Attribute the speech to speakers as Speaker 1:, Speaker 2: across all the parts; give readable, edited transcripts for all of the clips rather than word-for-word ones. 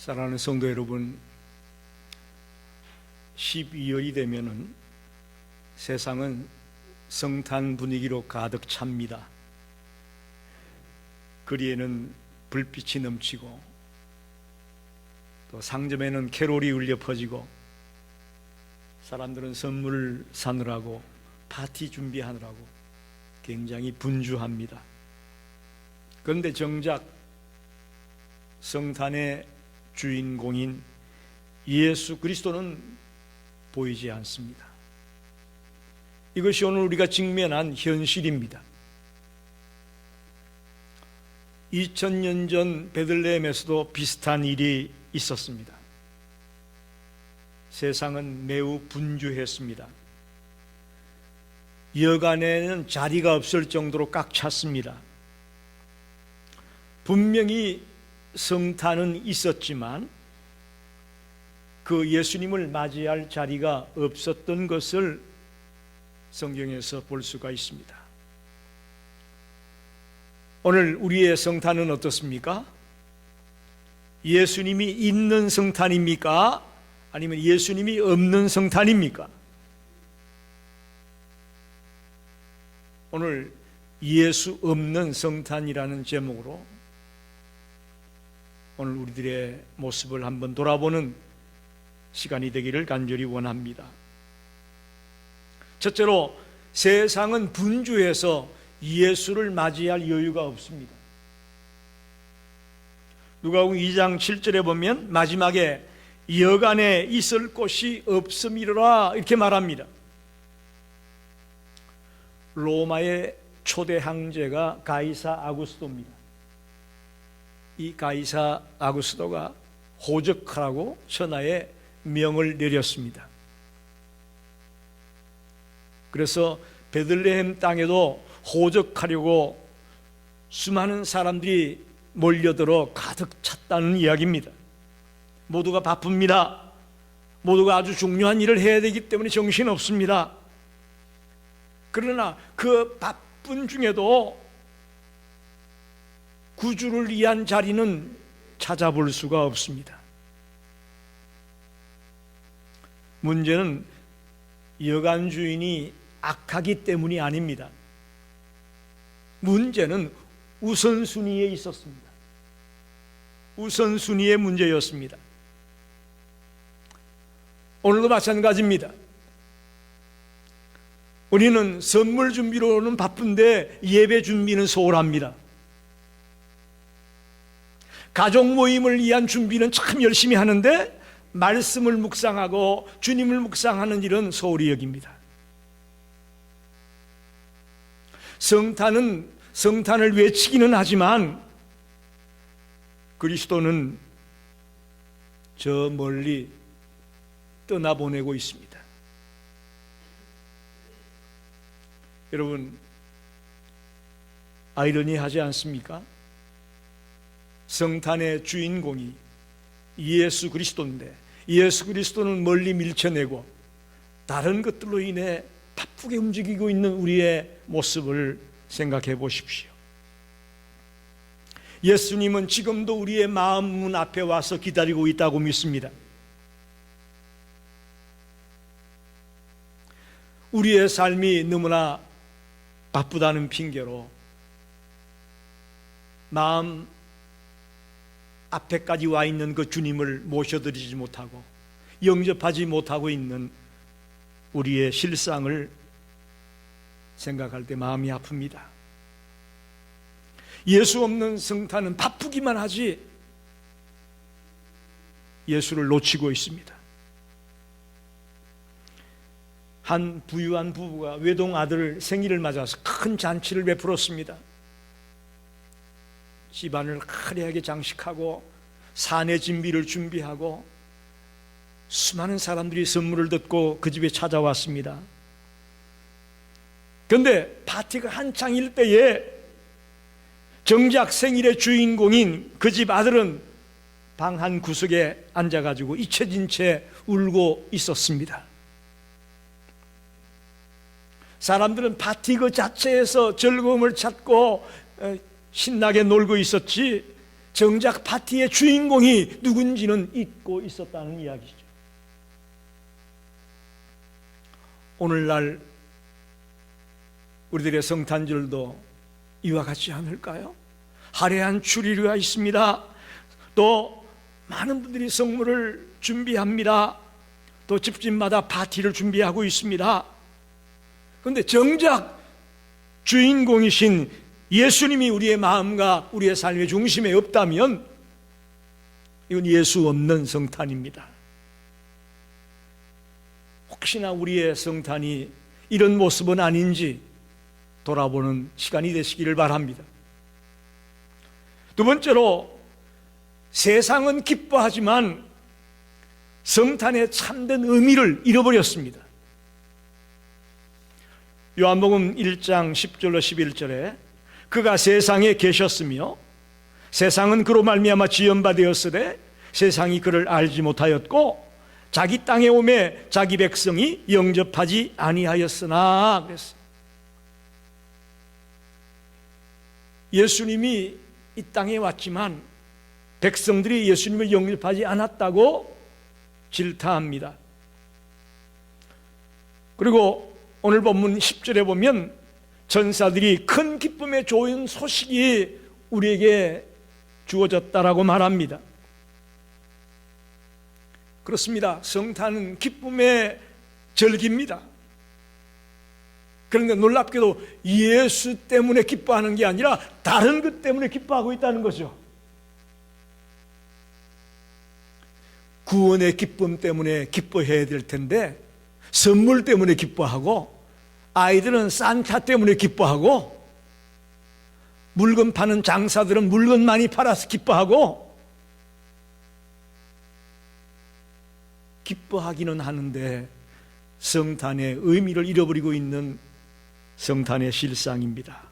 Speaker 1: 사랑하는 성도 여러분, 12월이 되면은 세상은 성탄 분위기로 가득 찹니다. 거리에는 불빛이 넘치고 또 상점에는 캐롤이 울려 퍼지고 사람들은 선물을 사느라고 파티 준비하느라고 굉장히 분주합니다. 그런데 정작 성탄의 주인공인 예수 그리스도는 보이지 않습니다. 이것이 오늘 우리가 직면한 현실입니다. 2000년 전 베들레헴에서도 비슷한 일이 있었습니다. 세상은 매우 분주했습니다. 여간에는 자리가 없을 정도로 꽉 찼습니다. 분명히 성탄은 있었지만 그 예수님을 맞이할 자리가 없었던 것을 성경에서 볼 수가 있습니다. 오늘 우리의 성탄은 어떻습니까? 예수님이 있는 성탄입니까? 아니면 예수님이 없는 성탄입니까? 오늘 예수 없는 성탄이라는 제목으로 오늘 우리들의 모습을 한번 돌아보는 시간이 되기를 간절히 원합니다. 첫째로, 세상은 분주해서 예수를 맞이할 여유가 없습니다. 누가복음 2장 7절에 보면 마지막에 여간에 있을 곳이 없음이로라 이렇게 말합니다. 로마의 초대 황제가 가이사 아구스도입니다. 이 가이사 아구스도가 호적하라고 천하에 명을 내렸습니다. 그래서 베들레헴 땅에도 호적하려고 수많은 사람들이 몰려들어 가득 찼다는 이야기입니다. 모두가 바쁩니다. 모두가 아주 중요한 일을 해야 되기 때문에 정신없습니다. 그러나 그 바쁜 중에도 구주를 위한 자리는 찾아볼 수가 없습니다. 문제는 여관 주인이 악하기 때문이 아닙니다. 문제는 우선순위에 있었습니다. 우선순위의 문제였습니다. 오늘도 마찬가지입니다. 우리는 선물 준비로는 바쁜데 예배 준비는 소홀합니다. 가족 모임을 위한 준비는 참 열심히 하는데 말씀을 묵상하고 주님을 묵상하는 일은 소홀히 여깁니다. 성탄을 외치기는 하지만 그리스도는 저 멀리 떠나보내고 있습니다. 여러분, 아이러니하지 않습니까? 성탄의 주인공이 예수 그리스도인데 예수 그리스도는 멀리 밀쳐내고 다른 것들로 인해 바쁘게 움직이고 있는 우리의 모습을 생각해 보십시오. 예수님은 지금도 우리의 마음 문 앞에 와서 기다리고 있다고 믿습니다. 우리의 삶이 너무나 바쁘다는 핑계로 마음 앞에까지 와 있는 그 주님을 모셔드리지 못하고 영접하지 못하고 있는 우리의 실상을 생각할 때 마음이 아픕니다. 예수 없는 성탄은 바쁘기만 하지 예수를 놓치고 있습니다. 한 부유한 부부가 외동 아들 생일을 맞아서 큰 잔치를 베풀었습니다. 집안을 화려하게 장식하고 사내 진비를 준비하고 수많은 사람들이 선물을 듣고 그 집에 찾아왔습니다. 그런데 파티가 한창일 때에 정작 생일의 주인공인 그 집 아들은 방 한 구석에 앉아가지고 잊혀진 채 울고 있었습니다. 사람들은 파티 그 자체에서 즐거움을 찾고 신나게 놀고 있었지 정작 파티의 주인공이 누군지는 잊고 있었다는 이야기죠. 오늘날 우리들의 성탄절도 이와 같지 않을까요? 화려한 추리가 있습니다. 또 많은 분들이 선물을 준비합니다. 또 집집마다 파티를 준비하고 있습니다. 그런데 정작 주인공이신 예수님이 우리의 마음과 우리의 삶의 중심에 없다면 이건 예수 없는 성탄입니다. 혹시나 우리의 성탄이 이런 모습은 아닌지 돌아보는 시간이 되시기를 바랍니다. 두 번째로, 세상은 기뻐하지만 성탄의 참된 의미를 잃어버렸습니다. 요한복음 1장 10절로 11절에 그가 세상에 계셨으며 세상은 그로 말미암아 지은 바 되었으되 세상이 그를 알지 못하였고 자기 땅에 오매 자기 백성이 영접하지 아니하였으나 그랬어요. 예수님이 이 땅에 왔지만 백성들이 예수님을 영접하지 않았다고 질타합니다. 그리고 오늘 본문 10절에 보면 천사들이 큰 기쁨의 좋은 소식이 우리에게 주어졌다라고 말합니다. 그렇습니다. 성탄은 기쁨의 절기입니다. 그런데 놀랍게도 예수 때문에 기뻐하는 게 아니라 다른 것 때문에 기뻐하고 있다는 거죠. 구원의 기쁨 때문에 기뻐해야 될 텐데 선물 때문에 기뻐하고, 아이들은 산타 때문에 기뻐하고, 물건 파는 장사들은 물건 많이 팔아서 기뻐하고, 기뻐하기는 하는데 성탄의 의미를 잃어버리고 있는 성탄의 실상입니다.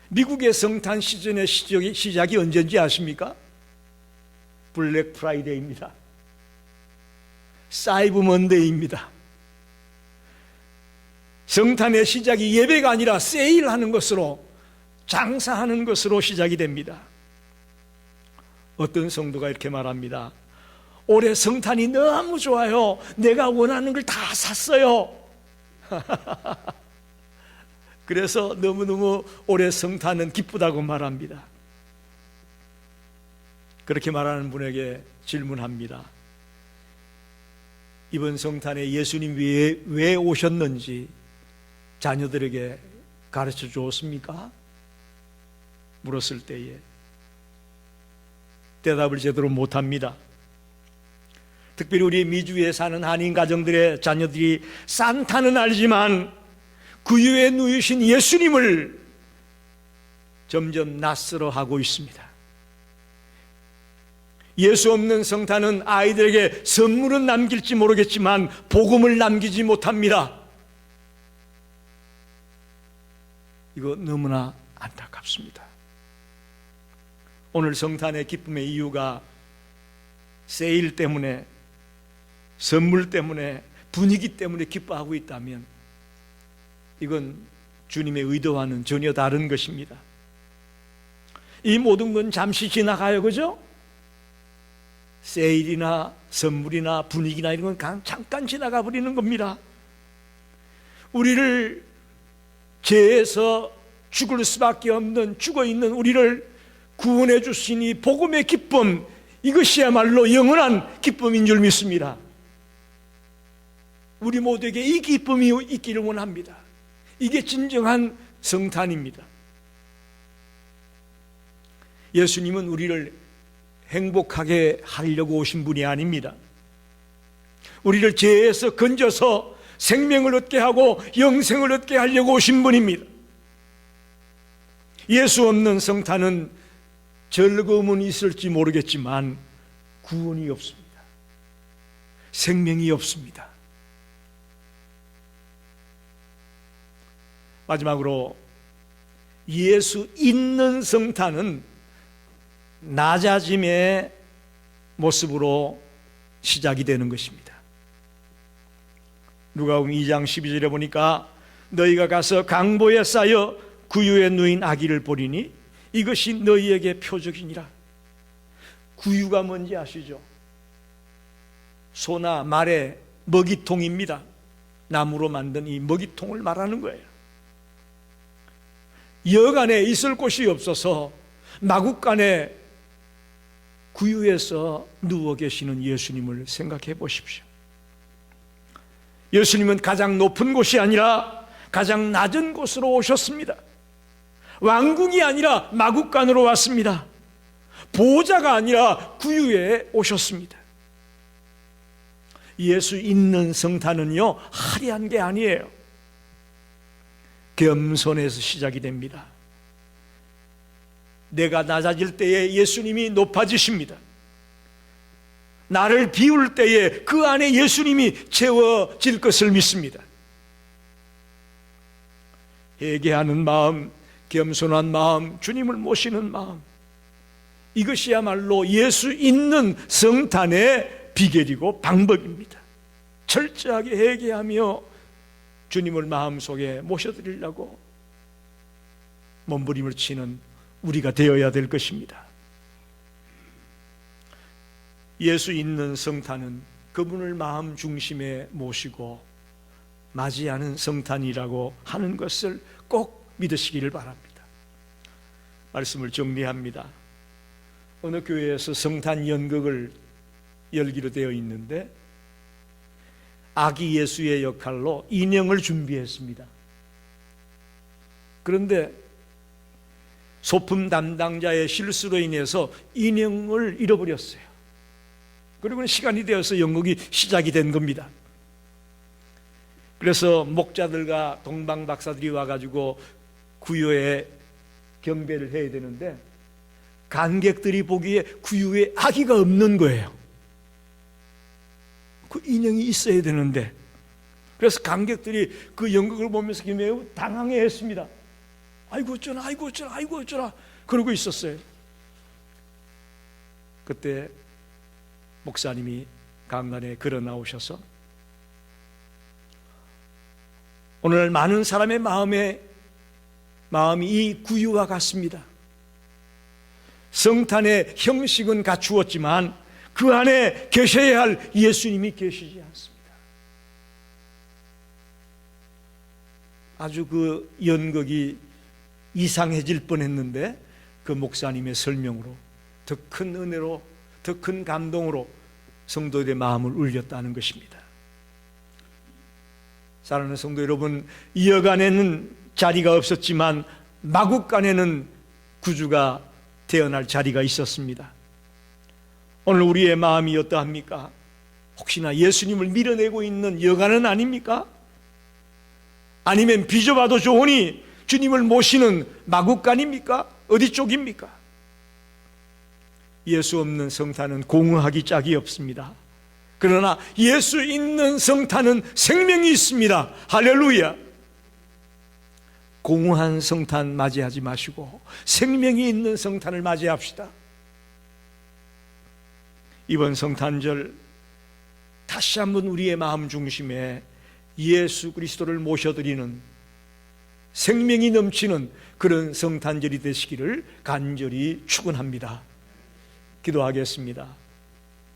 Speaker 1: 미국의 성탄 시즌의 시작이 언제인지 아십니까? 블랙 프라이데이입니다. 사이버 먼데이입니다. 성탄의 시작이 예배가 아니라 세일하는 것으로, 장사하는 것으로 시작이 됩니다. 어떤 성도가 이렇게 말합니다. 올해 성탄이 너무 좋아요. 내가 원하는 걸 다 샀어요. 그래서 너무너무 올해 성탄은 기쁘다고 말합니다. 그렇게 말하는 분에게 질문합니다. 이번 성탄에 예수님 왜 오셨는지 자녀들에게 가르쳐 주었습니까? 물었을 때에 대답을 제대로 못합니다. 특별히 우리 미주에 사는 한인 가정들의 자녀들이 산타는 알지만 구유에 누이신 예수님을 점점 낯설어하고 있습니다. 예수 없는 성탄은 아이들에게 선물은 남길지 모르겠지만 복음을 남기지 못합니다. 이거 너무나 안타깝습니다. 오늘 성탄의 기쁨의 이유가 세일 때문에, 선물 때문에, 분위기 때문에 기뻐하고 있다면 이건 주님의 의도와는 전혀 다른 것입니다. 이 모든 건 잠시 지나가요, 그죠? 세일이나 선물이나 분위기나 이런 건 잠깐 지나가 버리는 겁니다. 우리를 죄에서 죽을 수밖에 없는, 죽어있는 우리를 구원해 주신 이 복음의 기쁨, 이것이야말로 영원한 기쁨인 줄 믿습니다. 우리 모두에게 이 기쁨이 있기를 원합니다. 이게 진정한 성탄입니다. 예수님은 우리를 행복하게 하려고 오신 분이 아닙니다. 우리를 죄에서 건져서 생명을 얻게 하고 영생을 얻게 하려고 오신 분입니다. 예수 없는 성탄은 즐거움은 있을지 모르겠지만 구원이 없습니다. 생명이 없습니다. 마지막으로 예수 있는 성탄은 낮아짐의 모습으로 시작이 되는 것입니다. 누가복음 2장 12절에 보니까 너희가 가서 강보에 쌓여 구유에 누인 아기를 보리니 이것이 너희에게 표적이니라. 구유가 뭔지 아시죠? 소나 말의 먹이통입니다. 나무로 만든 이 먹이통을 말하는 거예요. 여간에 있을 곳이 없어서 마구간에 구유에서 누워 계시는 예수님을 생각해 보십시오. 예수님은 가장 높은 곳이 아니라 가장 낮은 곳으로 오셨습니다. 왕궁이 아니라 마구간으로 왔습니다. 보호자가 아니라 구유에 오셨습니다. 예수 있는 성탄은요, 화려한 게 아니에요. 겸손에서 시작이 됩니다. 내가 낮아질 때에 예수님이 높아지십니다. 나를 비울 때에 그 안에 예수님이 채워질 것을 믿습니다. 회개하는 마음, 겸손한 마음, 주님을 모시는 마음, 이것이야말로 예수 있는 성탄의 비결이고 방법입니다. 철저하게 회개하며 주님을 마음속에 모셔드리려고 몸부림을 치는 우리가 되어야 될 것입니다. 예수 있는 성탄은 그분을 마음 중심에 모시고 맞이하는 성탄이라고 하는 것을 꼭 믿으시기를 바랍니다. 말씀을 정리합니다. 어느 교회에서 성탄 연극을 열기로 되어 있는데 아기 예수의 역할로 인형을 준비했습니다. 그런데 소품 담당자의 실수로 인해서 인형을 잃어버렸어요. 그리고 시간이 되어서 연극이 시작이 된 겁니다. 그래서 목자들과 동방 박사들이 와가지고 구유에 경배를 해야 되는데 관객들이 보기에 구유에 아기가 없는 거예요. 그 인형이 있어야 되는데, 그래서 관객들이 그 연극을 보면서 매우 당황해했습니다. 아이고 어쩌나, 아이고 어쩌나, 아이고 어쩌나 그러고 있었어요. 그때 목사님이 강단에 걸어 나오셔서 오늘 많은 사람의 마음이 이 구유와 같습니다. 성탄의 형식은 갖추었지만 그 안에 계셔야 할 예수님이 계시지 않습니다. 아주 그 연극이 이상해질 뻔했는데 그 목사님의 설명으로 더 큰 은혜로, 더 큰 감동으로 성도들의 마음을 울렸다는 것입니다. 사랑하는 성도 여러분, 여간에는 자리가 없었지만 마구간에는 구주가 태어날 자리가 있었습니다. 오늘 우리의 마음이 어떠합니까? 혹시나 예수님을 밀어내고 있는 여간은 아닙니까? 아니면 빚어봐도 좋으니 주님을 모시는 마구간입니까? 어디 쪽입니까? 예수 없는 성탄은 공허하기 짝이 없습니다. 그러나 예수 있는 성탄은 생명이 있습니다. 할렐루야. 공허한 성탄 맞이하지 마시고 생명이 있는 성탄을 맞이합시다. 이번 성탄절 다시 한번 우리의 마음 중심에 예수 그리스도를 모셔드리는 생명이 넘치는 그런 성탄절이 되시기를 간절히 축원합니다. 기도하겠습니다.